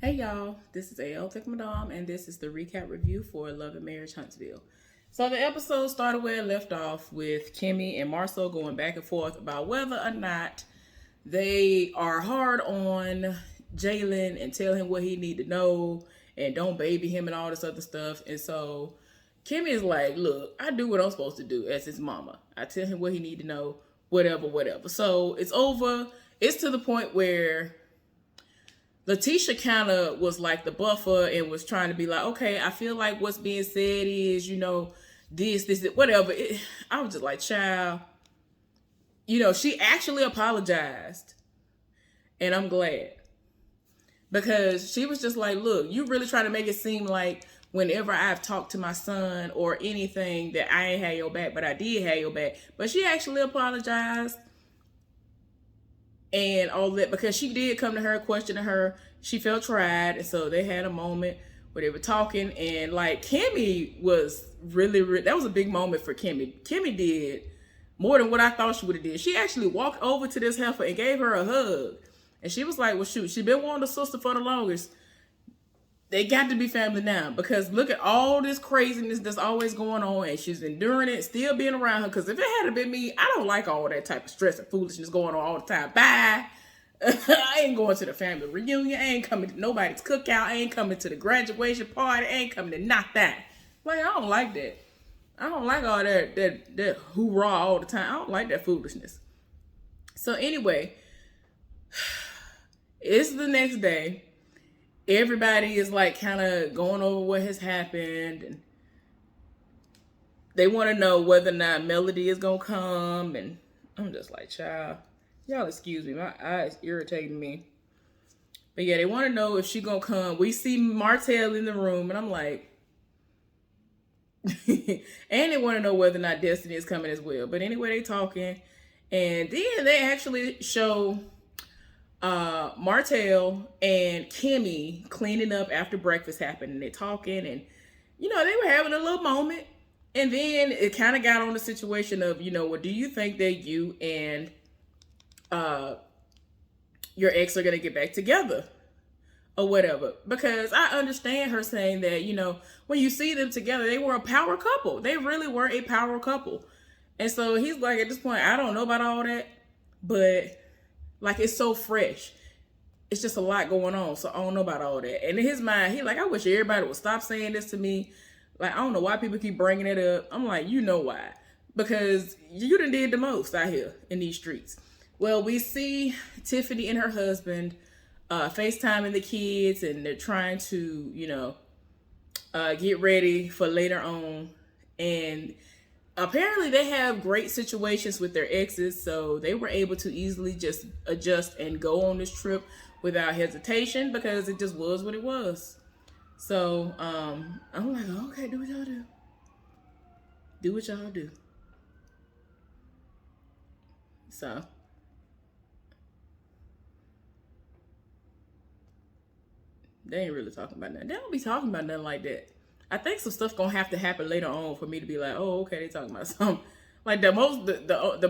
Hey y'all, this is AL Thick Madame, and this is the recap review for Love and Marriage Huntsville. So the episode started where it left off with Kimmy and Marcel going back and forth about whether or not they are hard on Jalen and tell him what he need to know and don't baby him and all this other stuff. And so Kimmy is like, look, I do what I'm supposed to do as his mama. I tell him what he need to know, whatever. So it's over. It's to the point where Letitia kind of was like the buffer and was trying to be like, okay, I feel like what's being said is, this, whatever. I was just like, child, she actually apologized. And I'm glad. Because she was just like, look, you really trying to make it seem like whenever I've talked to my son or anything that I ain't had your back, but I did have your back. But she actually apologized and all that, because she did come to her, questioning her. She felt tried, and so they had a moment where they were talking, and like Kimmy was really that was a big moment for Kimmy. Kimmy did more than what I thought she would have did. She actually walked over to this heifer and gave her a hug, and she was like, well, shoot, she been wanting a sister for the longest. They got to be family now, because look at all this craziness that's always going on, and she's enduring it, still being around her. Because if it had been me, I don't like all that type of stress and foolishness going on all the time. Bye. I ain't going to the family reunion. I ain't coming to nobody's cookout. I ain't coming to the graduation party. I ain't coming to not that. Like, I don't like that. I don't like all that hoorah all the time. I don't like that foolishness. So anyway, it's the next day. Everybody is like kind of going over what has happened, and they want to know whether or not Melody is gonna come. And I'm just like, child, y'all excuse me, my eyes irritating me. But yeah, they want to know if she gonna come. We see Martell in the room, and I'm like, and they want to know whether or not Destiny is coming as well. But anyway, they talking, and then they actually show Martell and Kimmy cleaning up after breakfast happened, and they're talking, and they were having a little moment. And then it kind of got on the situation of, well, do you think that you and your ex are gonna get back together or whatever? Because I understand her saying that, when you see them together, they were a power couple. They really were a power couple. And so he's like, at this point, I don't know about all that, but like, it's so fresh. It's just a lot going on. So I don't know about all that. And in his mind, he like, I wish everybody would stop saying this to me. Like, I don't know why people keep bringing it up. I'm like, you know why. Because you done did the most out here in these streets. Well, we see Tiffany and her husband FaceTiming the kids, and they're trying to, get ready for later on. And apparently they have great situations with their exes, so they were able to easily just adjust and go on this trip without hesitation, because it just was what it was. So I'm like, okay, do what y'all do. Do what y'all do. So they ain't really talking about nothing. They don't be talking about nothing like that. I think some stuff gonna have to happen later on for me to be like, oh, okay, they talking about something. Like the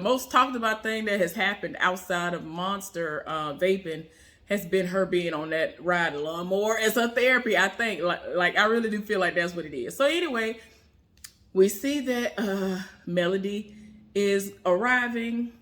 most talked about thing that has happened outside of Monster vaping has been her being on that ride lawnmower as a therapy. I think like I really do feel like that's what it is. So anyway, we see that Melody is arriving,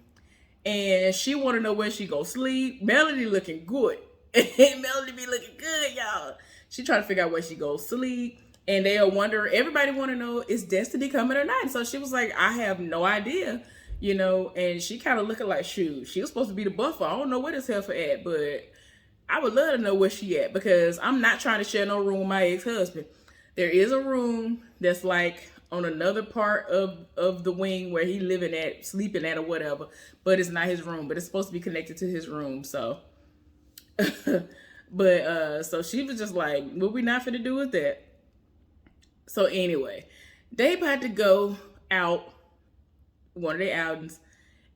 and she want to know where she go sleep. Melody looking good. Melody be looking good, y'all. She trying to figure out where she goes sleep. And they are wondering, everybody want to know, is Destiny coming or not? And so she was like, I have no idea, and she kind of looking like, shoot, she was supposed to be the buffer. I don't know where this heifer at, but I would love to know where she at, because I'm not trying to share no room with my ex-husband. There is a room that's like on another part of the wing where he living at, sleeping at or whatever, but it's not his room, but it's supposed to be connected to his room. So, but so she was just like, what we not finna do with that? So anyway, they about to go out, one of their outings,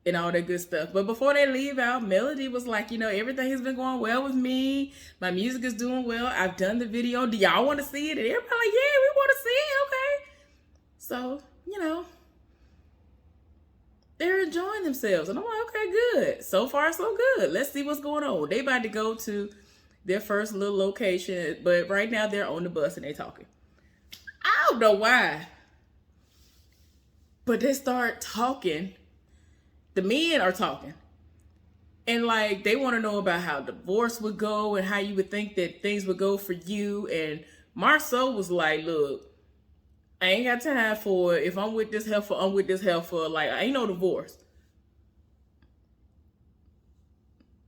and all that good stuff. But before they leave out, Melody was like, everything has been going well with me. My music is doing well. I've done the video. Do y'all want to see it? And everybody like, yeah, we want to see it. Okay. So, they're enjoying themselves. And I'm like, okay, good. So far, so good. Let's see what's going on. They about to go to their first little location, but right now they're on the bus and they talking. I don't know why, but they start talking. The men are talking. And like, they want to know about how divorce would go and how you would think that things would go for you. And Marceau was like, look, I ain't got time for it. If I'm with this heifer, I'm with this heifer. Like, I ain't no divorce.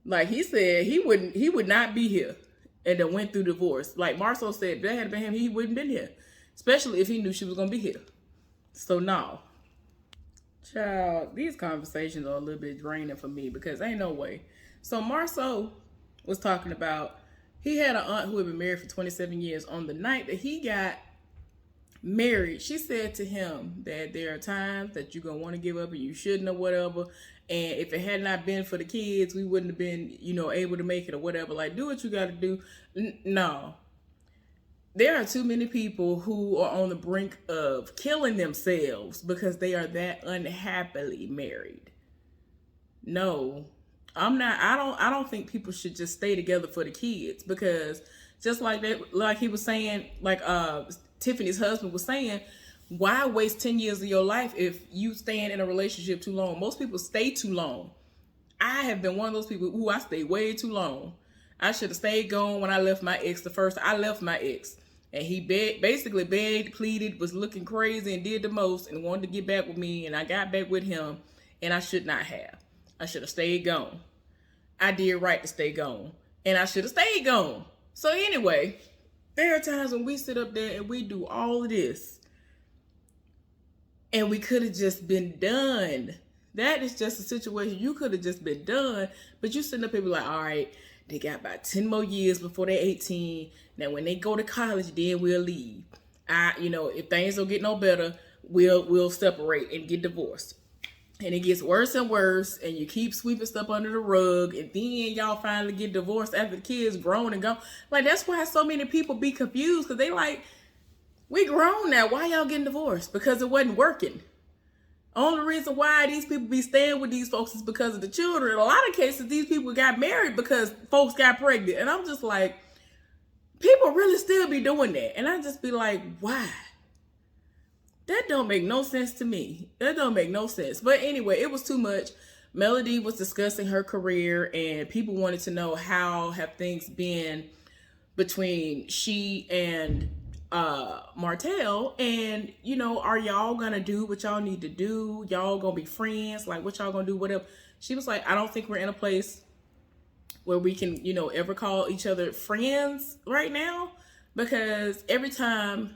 Like, he said he would not be here and then went through divorce. Like Marceau said, if that had been him, he wouldn't been here. Especially if he knew she was going to be here. So, no. Child, these conversations are a little bit draining for me because ain't no way. So, Marceau was talking about, he had an aunt who had been married for 27 years. On the night that he got married, she said to him that there are times that you're going to want to give up and you shouldn't or whatever. And if it had not been for the kids, we wouldn't have been, able to make it or whatever. Like, do what you got to do. No. There are too many people who are on the brink of killing themselves because they are that unhappily married. No, I'm not. I don't think people should just stay together for the kids, because just like that, like he was saying, like Tiffany's husband was saying, why waste 10 years of your life if you staying in a relationship too long? Most people stay too long. I have been one of those people who I stay way too long. I should have stayed gone when I left my ex. The first I left my ex. And he basically begged, pleaded, was looking crazy and did the most and wanted to get back with me. And I got back with him, and I should not have. I should have stayed gone. I did right to stay gone. And I should have stayed gone. So anyway, there are times when we sit up there and we do all of this. And we could have just been done. That is just a situation you could have just been done. But you sitting up here like, all right, they got about 10 more years before they're 18. Now, when they go to college, then we'll leave. If things don't get no better, we'll separate and get divorced. And it gets worse and worse, and you keep sweeping stuff under the rug, and then y'all finally get divorced after the kids grown and gone. Like, that's why so many people be confused, because they like, we grown now. Why y'all getting divorced? Because it wasn't working. Only reason why these people be staying with these folks is because of the children. In a lot of cases, these people got married because folks got pregnant. And I'm just like, people really still be doing that. And I just be like, why? That don't make no sense to me. That don't make no sense. But anyway, it was too much. Melody was discussing her career, and people wanted to know how have things been between she and Martell, and are y'all gonna do what y'all need to do? Y'all gonna be friends? Like, what y'all gonna do? Whatever. She was like, I don't think we're in a place where we can ever call each other friends right now, because every time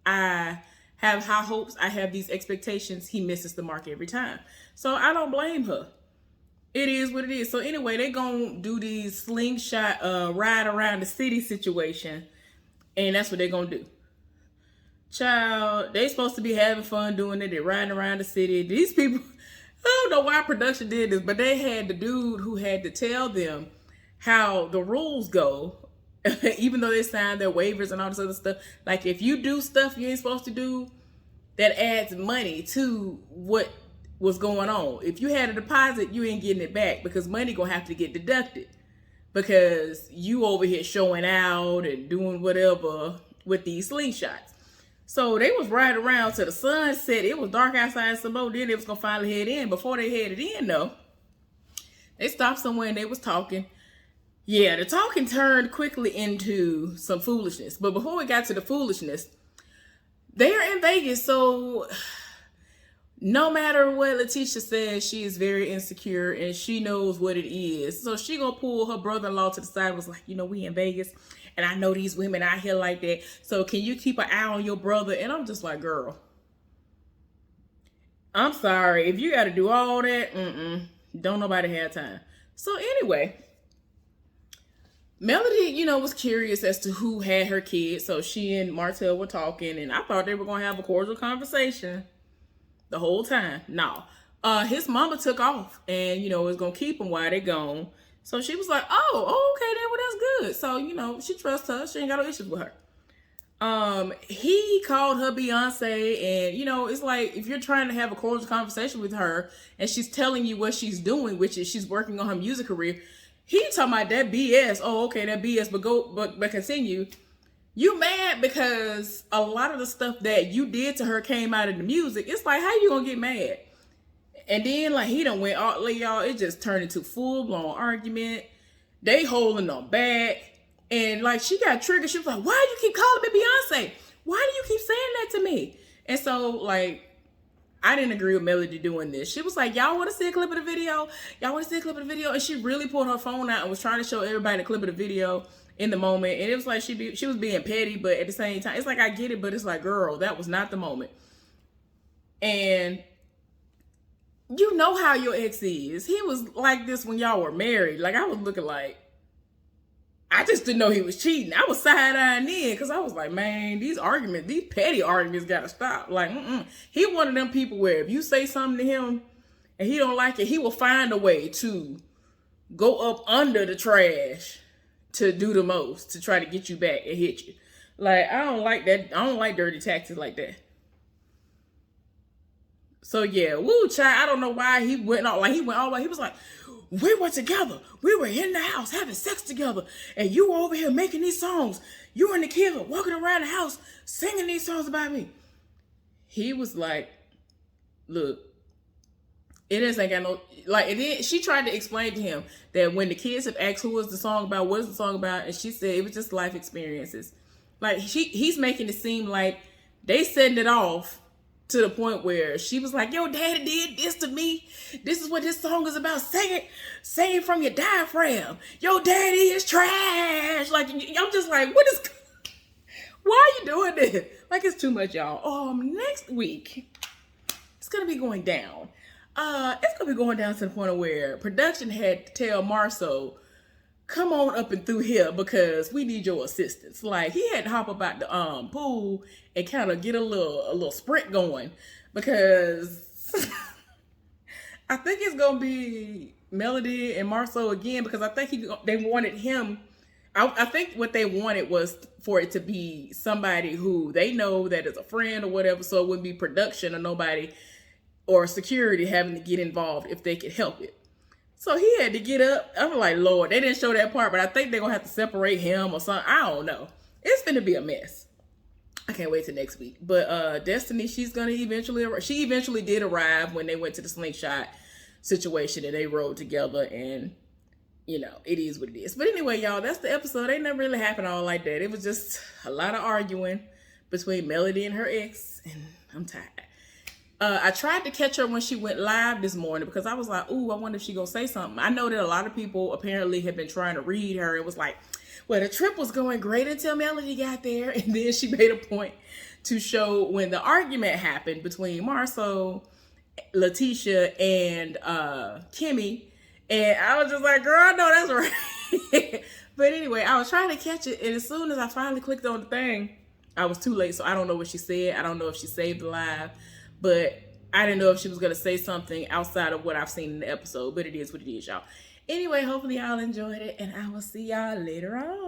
I have high hopes, I have these expectations, he misses the mark every time. So I don't blame her. It is what it is. So anyway, they gonna do these slingshot ride around the city situation, and that's what they're gonna do. Child, they supposed to be having fun doing it. They're riding around the city. These people, I don't know why production did this, but they had the dude who had to tell them how the rules go, even though they signed their waivers and all this other stuff. Like, if you do stuff you ain't supposed to do, that adds money to what was going on. If you had a deposit, you ain't getting it back, because money gonna have to get deducted because you over here showing out and doing whatever with these slingshots. So they was riding around till the sun set. It was dark outside some more. Then they was gonna finally head in. Before they headed in, though, they stopped somewhere and they was talking. Yeah, the talking turned quickly into some foolishness. But before we got to the foolishness, they're in Vegas, so no matter what Letitia says, she is very insecure and she knows what it is. So she gonna pull her brother-in-law to the side and was like, we in Vegas, and I know these women out here like that. So can you keep an eye on your brother? And I'm just like, girl, I'm sorry. If you got to do all that, don't nobody have time. So anyway, Melody, was curious as to who had her kids. So she and Martell were talking, and I thought they were going to have a cordial conversation the whole time. No. His mama took off and, was going to keep him while they gone. So she was like, oh, okay, then, well, that's good. So, she trusts her. She ain't got no issues with her. He called her Beyonce, and, it's like, if you're trying to have a cordial conversation with her and she's telling you what she's doing, which is she's working on her music career, He talking about that BS. Oh, okay, that BS, but continue. You mad because a lot of the stuff that you did to her came out of the music. It's like, how you gonna get mad? And then like he done went all, like, y'all, it just turned into full blown argument. They holding them back. And like she got triggered. She was like, why do you keep calling me Beyonce? Why do you keep saying that to me? And so like, I didn't agree with Melody doing this. She was like, y'all want to see a clip of the video? Y'all want to see a clip of the video? And she really pulled her phone out and was trying to show everybody the clip of the video in the moment. And it was like she was being petty, but at the same time, it's like, I get it, but it's like, girl, that was not the moment. And you know how your ex is. He was like this when y'all were married. Like, I was looking like, I just didn't know he was cheating. I was side-eyeing in because I was like, man, these petty arguments got to stop. Like, he one of them people where if you say something to him and he don't like it, he will find a way to go up under the trash to do the most, to try to get you back and hit you. Like, I don't like that. I don't like dirty tactics like that. So yeah, woo, child. I don't know why he went all like he went all the way. He was like, we were together. We were in the house having sex together, and you were over here making these songs. You and the kid were walking around the house singing these songs about me. He was like, look, it ain't got no like. And then she tried to explain to him that when the kids have asked who was the song about, what is the song about, and she said it was just life experiences. Like he's making it seem like they setting it off to the point where she was like, yo, daddy did this to me. This is what this song is about. Sing it from your diaphragm. Yo, daddy is trash. Like, I'm just like, why are you doing this? Like, it's too much, y'all. Next week, it's going to be going down. It's going to be going down to the point of where production had to tell Marceau, come on up and through here because we need your assistance. Like, he had to hop up out the pool and kind of get a little sprint going because I think it's gonna be Melody and Marceau again because I think they wanted him. I think what they wanted was for it to be somebody who they know that is a friend or whatever, so it wouldn't be production or nobody or security having to get involved if they could help it. So he had to get up. I'm like, Lord, they didn't show that part, but I think they're going to have to separate him or something. I don't know. It's going to be a mess. I can't wait till next week. But Destiny, she eventually did arrive when they went to the slingshot situation and they rode together, and, you know, it is what it is. But anyway, y'all, that's the episode. It never really happened all like that. It was just a lot of arguing between Melody and her ex, and I'm tired. I tried to catch her when she went live this morning because I was like, ooh, I wonder if she gonna say something. I know that a lot of people apparently have been trying to read her. It was like, well, the trip was going great until Melody got there. And then she made a point to show when the argument happened between Marceau, Letitia, and Kimmy. And I was just like, girl, I know that's right. But anyway, I was trying to catch it. And as soon as I finally clicked on the thing, I was too late. So I don't know what she said. I don't know if she saved the live. But I didn't know if she was going to say something outside of what I've seen in the episode. But it is what it is, y'all. Anyway, hopefully y'all enjoyed it. And I will see y'all later on.